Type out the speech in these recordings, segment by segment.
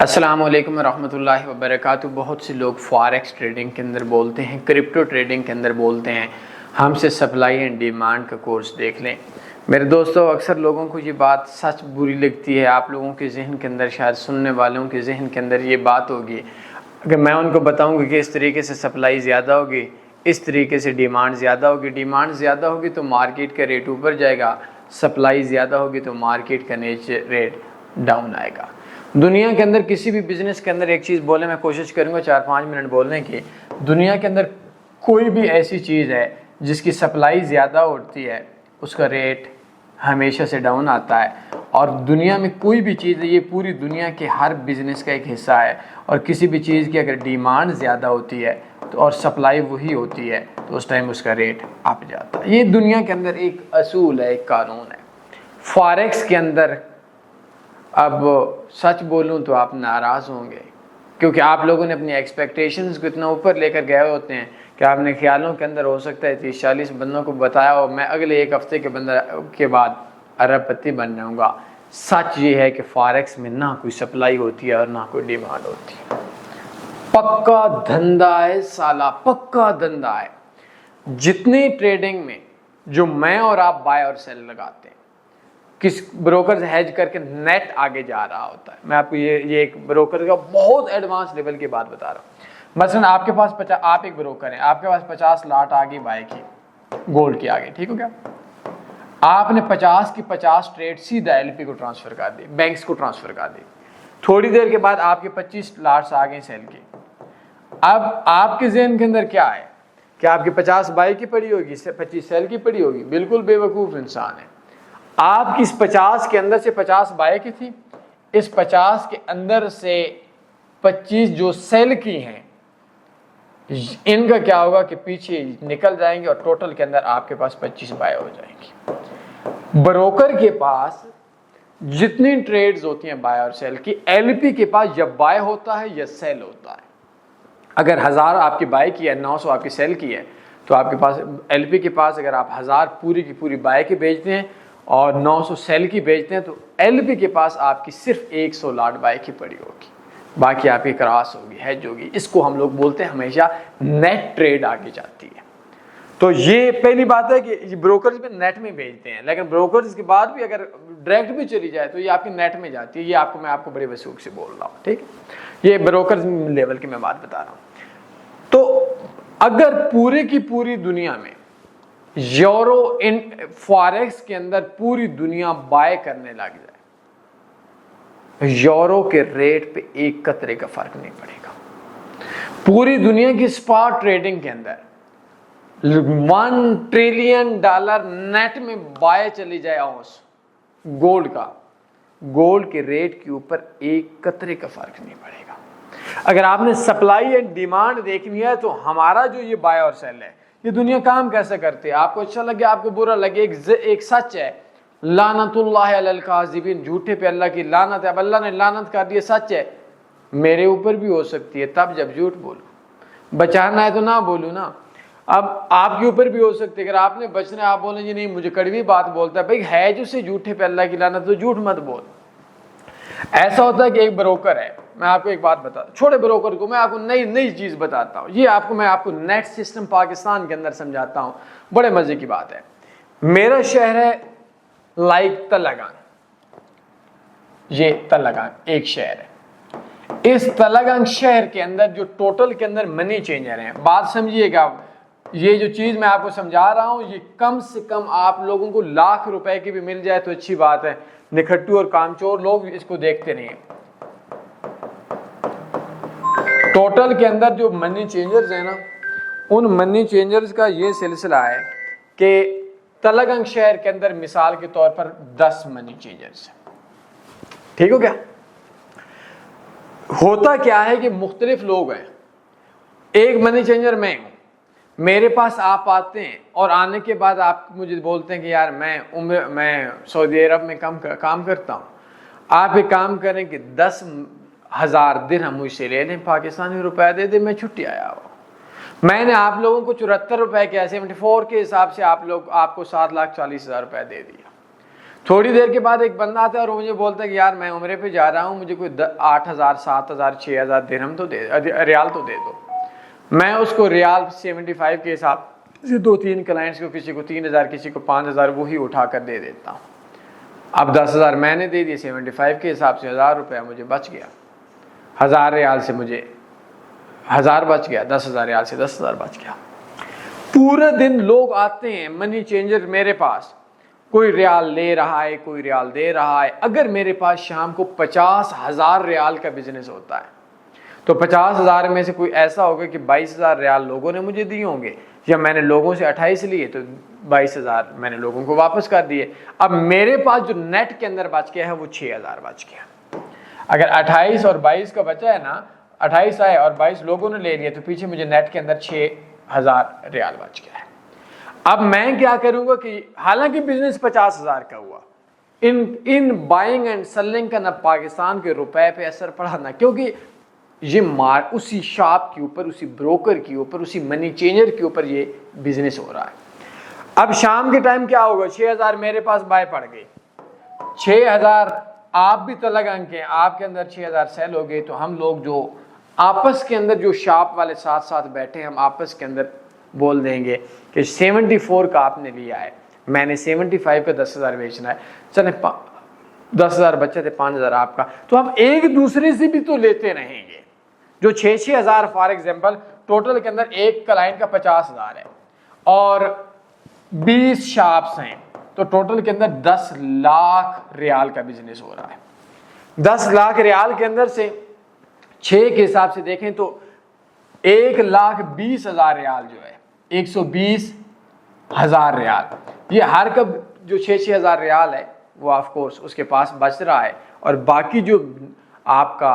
अस्सलामुअलैकुम रहमतुल्लाहि व बरकातुहू। बहुत से लोग फॉरेक्स ट्रेडिंग के अंदर बोलते हैं, क्रिप्टो ट्रेडिंग के अंदर बोलते हैं हमसे सप्लाई एंड डिमांड का कोर्स देख लें। मेरे दोस्तों, अक्सर लोगों को ये बात सच बुरी लगती है। आप लोगों के जहन के अंदर, शायद सुनने वालों के जहन के अंदर ये बात होगी, अगर मैं उनको बताऊंगा कि इस तरीके से सप्लाई ज़्यादा होगी, इस तरीके से डिमांड ज़्यादा होगी, डिमांड ज़्यादा होगी तो मार्केट का रेट ऊपर जाएगा, सप्लाई ज़्यादा होगी तो मार्केट का रेट डाउन आएगा। दुनिया के अंदर किसी भी बिज़नेस के अंदर एक चीज़ बोले, मैं कोशिश करूँगा 4-5 मिनट बोलने की। दुनिया के अंदर कोई भी ऐसी चीज़ है जिसकी सप्लाई ज़्यादा होती है उसका रेट हमेशा से डाउन आता है। और दुनिया में कोई भी चीज़ है, ये पूरी दुनिया के हर बिज़नेस का एक हिस्सा है। और किसी भी चीज़ की अगर डिमांड ज़्यादा होती है तो और सप्लाई वही होती है तो उस टाइम उसका रेट अप जाता है। ये दुनिया के अंदर एक असूल है, एक कानून है। फॉरेक्स के अंदर अब सच बोलूं तो आप नाराज़ होंगे, क्योंकि आप लोगों ने अपनी एक्सपेक्टेशंस को इतना ऊपर लेकर गए होते हैं कि आपने ख्यालों के अंदर हो सकता है 30-40 बंदों को बताया हो मैं अगले एक हफ्ते के बाद अरबपति बन जाऊंगा। सच ये है कि फॉरेक्स में ना कोई सप्लाई होती है और ना कोई डिमांड होती है। पक्का धंधा है साला, पक्का धंधा है। जितने ट्रेडिंग में जो मैं और आप बाय और सेल लगाते हैं, किस ब्रोकर हेज करके नेट आगे जा रहा होता है। मैं आपको ये एक ब्रोकर का बहुत एडवांस लेवल की बात बता रहा हूँ। मसलन आपके पास आप एक ब्रोकर हैं, आपके पास 50 लाट आगे बाय की गोल्ड की आगे, ठीक हो क्या? आपने 50 की 50 ट्रेड सीधा एलपी को ट्रांसफर कर दी, बैंक्स को ट्रांसफर कर दी। थोड़ी देर के बाद आपके 25 लाट्स आ गए सेल की। अब आपके जहन के अंदर क्या है कि आपकी 50 बाय की पड़ी होगी, 25 सेल की पड़ी होगी। बिल्कुल बेवकूफ़ इंसान है। आपकी इस 50 के अंदर से 50 बाय की थी, इस 50 के अंदर से 25 जो सेल की हैं, इनका क्या होगा कि पीछे निकल जाएंगे और टोटल के अंदर आपके पास 25 बाय हो जाएंगी। ब्रोकर के पास जितनी ट्रेड्स होती हैं बाय और सेल की, एलपी के पास या बाय होता है या सेल होता है। अगर 1000 आपकी बाय की है, 900 आपकी सेल की है, तो आपके पास एलपी के पास अगर आप 1000 पूरी की पूरी बाय की बेचते हैं और 900 सेल की बेचते हैं तो एलपी के पास आपकी सिर्फ 100 लाट बाय की पड़ी होगी, बाकी आपकी क्रॉस होगी, हेज होगी। इसको हम लोग बोलते हैं हमेशा नेट ट्रेड आगे जाती है। तो ये पहली बात है कि ब्रोकर्स में नेट में बेचते हैं, लेकिन ब्रोकर्स के बाद भी अगर डायरेक्ट भी चली जाए तो ये आपकी नेट में जाती है। ये मैं आपको बड़े वसूख से बोल रहा हूँ, ठीक है? ये ब्रोकर्स लेवल की मैं बात बता रहा हूँ। तो अगर पूरे की पूरी दुनिया में यूरो इन फॉरेक्स के अंदर पूरी दुनिया बाय करने लग जाए, यूरो के रेट पे एक कतरे का फर्क नहीं पड़ेगा। पूरी दुनिया की स्पॉट ट्रेडिंग के अंदर $1 ट्रिलियन नेट में बाय चली जाए औंस गोल्ड का, गोल्ड के रेट के ऊपर एक कतरे का फर्क नहीं पड़ेगा। अगर आपने सप्लाई एंड डिमांड देखनी है तो हमारा जो ये बाय और सेल है, ये दुनिया काम कैसे करती है? आपको अच्छा लगे, आपको बुरा लगे, एक सच है, लानतुल्लाह अलल काज़िबीन, झूठे पे अल्लाह की लानत है। अब अल्लाह ने लानत कर दी, सच है, मेरे ऊपर भी हो सकती है तब जब झूठ बोलूं। बचाना है तो ना बोलूं ना। अब आपके ऊपर भी हो सकती है, अगर आपने बचना है, आप बोले जी नहीं मुझे कड़वी बात बोलता है, भाई है जो से झूठे पे अल्लाह की लानत, तो झूठ मत बोल। ऐसा होता है कि एक ब्रोकर है, मैं आपको एक बात बता, छोटे ब्रोकर को मैं आपको नई चीज बताता हूँ। ये मैं आपको नेट सिस्टम पाकिस्तान के अंदर समझाता हूँ, बड़े मजे की बात है। मेरा शहर है लाइक तलगान, ये तलगान एक शहर है। इस तलगान शहर के अंदर जो टोटल के अंदर मनी चेंजर हैं, बात समझिएगा, ये जो चीज मैं आपको समझा रहा हूं ये कम से कम आप लोगों को लाख रुपए की भी मिल जाए तो अच्छी बात है। निखट्टू और कामचोर लोग इसको देखते नहीं। टोटल के अंदर जो मनी चेंजर्स हैं ना, उन मनी चेंजर्स का ये सिलसिला है कि तलगंग शहर के अंदर मिसाल के तौर पर 10 मनी चेंजर्स हैं, ठीक हो क्या? होता क्या है कि मुख्तलिफ लोग हैं। एक मनी चेंजर मैं हूं, मेरे पास आप आते हैं और आने के बाद आप मुझे बोलते हैं कि यार मैं सऊदी अरब में काम करता हूँ, आप एक काम करें कि 10,000 दिरहम मुझसे ले लें, पाकिस्तानी रुपया दे दे, मैं छुट्टी आया हूँ। मैंने आप लोगों को 74 रुपए के 74 के हिसाब से आपको 7,40,000 रुपये दे दिया। थोड़ी देर के बाद एक बंदा आता है और मुझे बोलता है कि यार मैं उम्रे पे जा रहा हूँ, मुझे कोई 8,000 7,000 6,000 दिरहम तो दे, रियाल तो दे दो। मैं उसको रियाल 75 के हिसाब से 2-3 क्लाइंट्स को, किसी को 3,000 किसी को 5,000 वही उठा कर दे देता हूँ। अब 10,000 मैंने दे दिए 75 के हिसाब से, 1,000 रुपया मुझे बच गया। 1,000 रियाल से मुझे 1,000 बच गया, 10,000 रियाल से 10,000 बच गया। पूरे दिन लोग आते हैं मनी चेंजर मेरे पास, कोई रियाल ले रहा है, कोई रियाल दे रहा है। अगर मेरे पास शाम को 50,000 रियाल का बिजनेस होता है तो 50,000 में से कोई ऐसा होगा कि 22,000 रियाल लोगों ने मुझे दिए होंगे, या मैंने लोगों से 28 लिए तो 22,000 मैंने लोगों को वापस कर दिए। अब मेरे पास जो नेट के अंदर बच गया है वो 6,000 बच गया। अगर 28 और 22 का बचा है ना, 28 आए और 22 लोगों ने ले लिए, तो पीछे मुझे नेट के अंदर 6,000 रियाल बच गया है। अब मैं क्या करूंगा कि हालांकि बिजनेस 50,000 का हुआ, इन बाइंग एंड सेलिंग का ना पाकिस्तान के रुपए पे असर पड़ा ना, क्योंकि ये उसी शॉप के ऊपर, उसी ब्रोकर के ऊपर, उसी मनी चेंजर के ऊपर ये बिजनेस हो रहा है। अब शाम के टाइम क्या होगा, 6,000 मेरे पास बाय पड़ गए, 6,000 आप भी तलग अंक हैं, आपके अंदर 6,000 सेल हो गए। तो हम लोग जो आपस के अंदर, जो शॉप वाले साथ साथ बैठे हैं, हम आपस के अंदर बोल देंगे कि 74 का आपने लिया है, मैंने 75 का 10,000 बेचना है, चले 10,000 बचे थे, 5,000 आपका। तो हम एक दूसरे से भी तो लेते रहेंगे। जो 6,000 फॉर एग्जांपल टोटल के अंदर एक क्लाइंट का 50,000 है और 20 शॉप्स हैं, तो टोटल के अंदर 10 लाख रियाल का बिजनेस हो रहा है। 10 लाख रियाल के अंदर से 6 के हिसाब से देखें तो 1,20,000 रियाल जो है, 120,000 रियाल, ये हर कब जो 6,000 रियाल है वो ऑफ कोर्स उसके पास बच रहा है। और बाकी जो आपका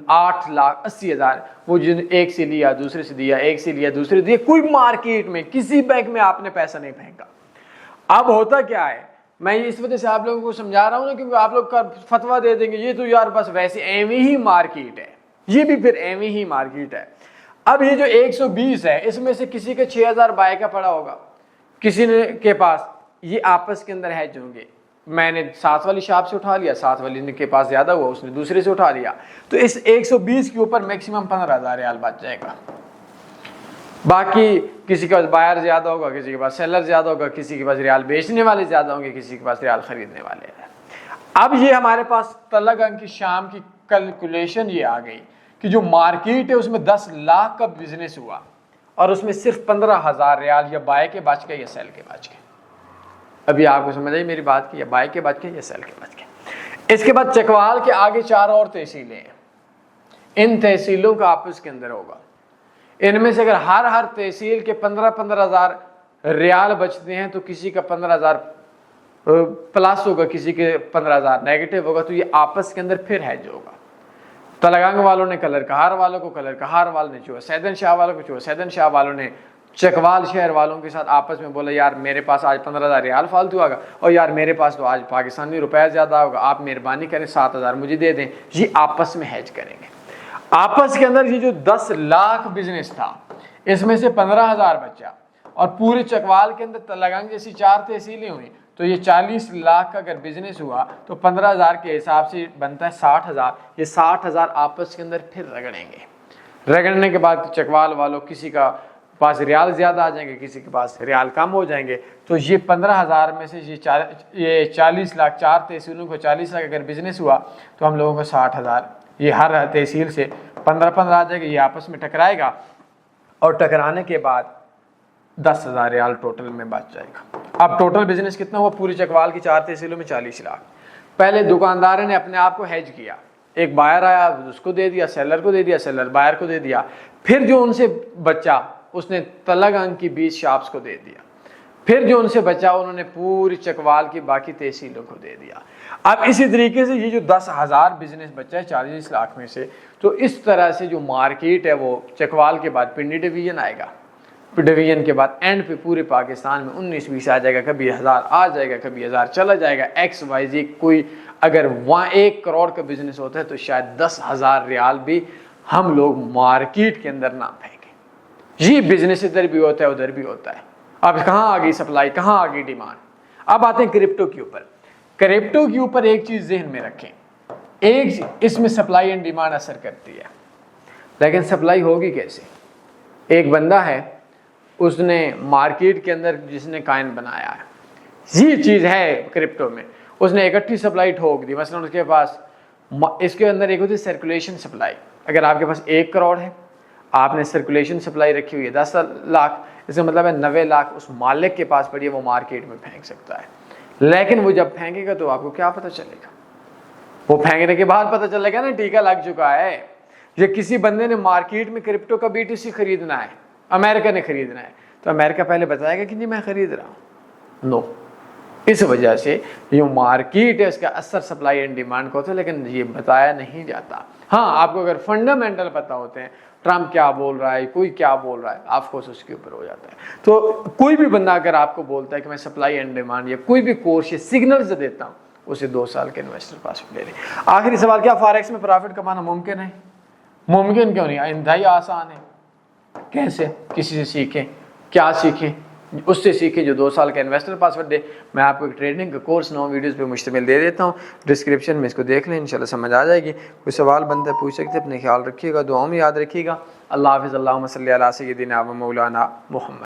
8,80,000 वो जिन एक से लिया, दूसरे से दिया, एक से लिया, दूसरे से दिया, कोई मार्केट में किसी बैंक में आपने पैसा नहीं फेंका। अब होता क्या है, मैं इस वजह से आप लोगों को समझा रहा हूं ना, क्योंकि आप लोग का फतवा दे देंगे ये तो यार बस वैसे एवं ही मार्केट है, ये भी फिर एवं ही मार्केट है। अब ये जो 120 है, इसमें से किसी का 6,000 बाय का पड़ा होगा, किसी ने के पास, ये आपस के अंदर हैज होंगे। मैंने 7 वाली शॉप से उठा लिया, 7 वाली के पास ज्यादा हुआ, उसने दूसरे से उठा लिया, तो इस 120 के ऊपर मैक्सिमम 15,000 रियाल बच जाएगा। बाकी किसी के पास बायर ज्यादा होगा, किसी के पास सेलर ज्यादा होगा, किसी के पास रियाल बेचने वाले ज्यादा होंगे, किसी के पास रियाल खरीदने वाले हैं। अब ये हमारे पास तलग अंक की शाम की कैलकुलेशन ये आ गई कि जो मार्केट है उसमें 10 लाख का बिजनेस हुआ और उसमें सिर्फ 15,000 रियाल या बाय के बच गए या सेल के बच गए। अभी आपको समझ आई मेरी बात की, या बाय के बच गए या सेल के बच गए। इसके बाद चकवाल के आगे 4 और तहसीलें हैं, इन तहसीलों का आपस के अंदर होगा। इनमें से अगर हर तहसील के 15,000 रियाल बचते हैं तो किसी का 15,000 प्लस होगा, किसी के 15,000 नेगेटिव होगा, तो ये आपस के अंदर फिर हैज होगा। तलगांग वालों ने कलर कहार वालों को, कलर कहार वालों ने चुहा सैदन शाह वालों को, चुहा सैदन शाह वालों ने चकवाल शहर वालों के साथ आपस में बोला यार मेरे पास आज 15,000 रियाल फालतू आगा, और यार मेरे पास तो आज पाकिस्तानी रुपया ज्यादा होगा, आप मेहरबानी करें 7,000 मुझे दे दें। ये आपस में हैज करेंगे। आपस के अंदर ये जो 10 लाख बिजनेस था, इसमें से 15,000 बचा, और पूरे चकवाल के अंदर तलगांग जैसी 4 तहसीलें हुई, तो ये 40 लाख का अगर बिजनेस हुआ तो 15,000 के हिसाब से बनता है 60,000। ये 60,000 आपस के अंदर फिर रगड़ेंगे। रगड़ने के बाद चकवाल वालों किसी का पास रियाल ज्यादा आ जाएंगे, किसी के पास रियाल कम हो जाएंगे, तो ये 15,000 में से ये 40 लाख, 4 तहसीलों को 40 लाख अगर बिजनेस हुआ तो हम लोगों को 60,000, ये हर तहसील से 15-15 आ जाएगा, ये आपस में टकराएगा, और टकराने के बाद 10,000 रियाल टोटल में बच जाएगा। अब टोटल बिजनेस कितना हुआ पूरी चकवाल की 4 तहसीलों में? 40 लाख। पहले दुकानदार ने अपने आप को हेज किया, एक बायर आया उसको दे दिया, सेलर को दे दिया, सेलर बायर को दे दिया, फिर जो उनसे बचा उसने तलग अंक की 20 शॉप्स को दे दिया, फिर जो उनसे बचा उन्होंने पूरी चकवाल की बाकी तहसीलों को दे दिया। अब इसी तरीके से ये जो 10,000 बिजनेस बचा है 40 लाख में से, तो इस तरह से जो मार्केट है वो चकवाल के बाद पिंडी डिवीजन आएगा, डिवीजन के बाद एंड पे पूरे पाकिस्तान में 19-20 आ जाएगा, कभी 1000 आ जाएगा, कभी 1000 चला जाएगा, XYZ। कोई अगर वहाँ 1 करोड़ का बिजनेस होता है तो शायद 10,000 रियाल भी हम लोग मार्केट के अंदर ना फेंकें। ये बिजनेस इधर भी होता है उधर भी होता है। अब कहाँ आ गई सप्लाई, कहाँ आ गई डिमांड। अब आते हैं क्रिप्टो के ऊपर। क्रिप्टो के ऊपर एक चीज़ जहन में रखें, एक इसमें सप्लाई एंड डिमांड असर करती है, लेकिन सप्लाई होगी कैसे? एक बंदा है, उसने मार्केट के अंदर जिसने कॉइन बनाया है, ये चीज़ है क्रिप्टो में, उसने इकट्ठी सप्लाई ठोक दी। मसलन उसके पास इसके अंदर एक होती है सर्कुलेशन सप्लाई। अगर आपके पास 1 करोड़ है, आपने सर्कुलेशन सप्लाई रखी हुई है 10 लाख, इसका मतलब है 90 लाख उस मालिक के पास पड़ी है, वो मार्केट में फेंक सकता है। लेकिन वो जब फेंकेगा तो आपको क्या पता चलेगा? वो फेंकने के बाद पता चलेगा ना टीका लग चुका है। ये किसी बंदे ने मार्केट में क्रिप्टो का BTC खरीदना है, अमेरिका ने खरीदना है, तो अमेरिका पहले बताएगा कि जी मैं खरीद रहा हूँ? नो। इस वजह से ये मार्केट है, इसका असर सप्लाई एंड डिमांड को होता है, लेकिन ये बताया नहीं जाता। हाँ, आपको अगर फंडामेंटल पता होते हैं, ट्रम्प क्या बोल रहा है, कोई क्या बोल रहा है, ऑफकोर्स उसके ऊपर हो जाता है। तो कोई भी बंदा अगर आपको बोलता है कि मैं सप्लाई एंड डिमांड या कोई भी कोर्स या सिग्नल्स देता हूँ, उसे 2 साल के इन्वेस्टर पास ले लें। आखिरी सवाल, क्या फॉरेक्स में प्रॉफिट कमाना मुमकिन है? मुमकिन क्यों नहीं, इंतहाई आसान है। कैसे? किसी से सीखें। क्या सीखें? उससे सीखें जो 2 साल का इन्वेस्टर पासवर्ड दे। मैं आपको एक ट्रेडिंग का कोर्स 9 वीडियोस पे मुश्तमिल दे देता हूँ, डिस्क्रिप्शन में इसको देख लें, इंशाल्लाह समझ आ जाएगी। कोई सवाल बनता है पूछ सकते हैं। अपने ख्याल रखिएगा, दुआओं में याद रखिएगा। अल्लाह हाफ़िज़। अल्लाहुम्मा सल्ली अला सय्यिदिना व मौलाना मुहम्मद।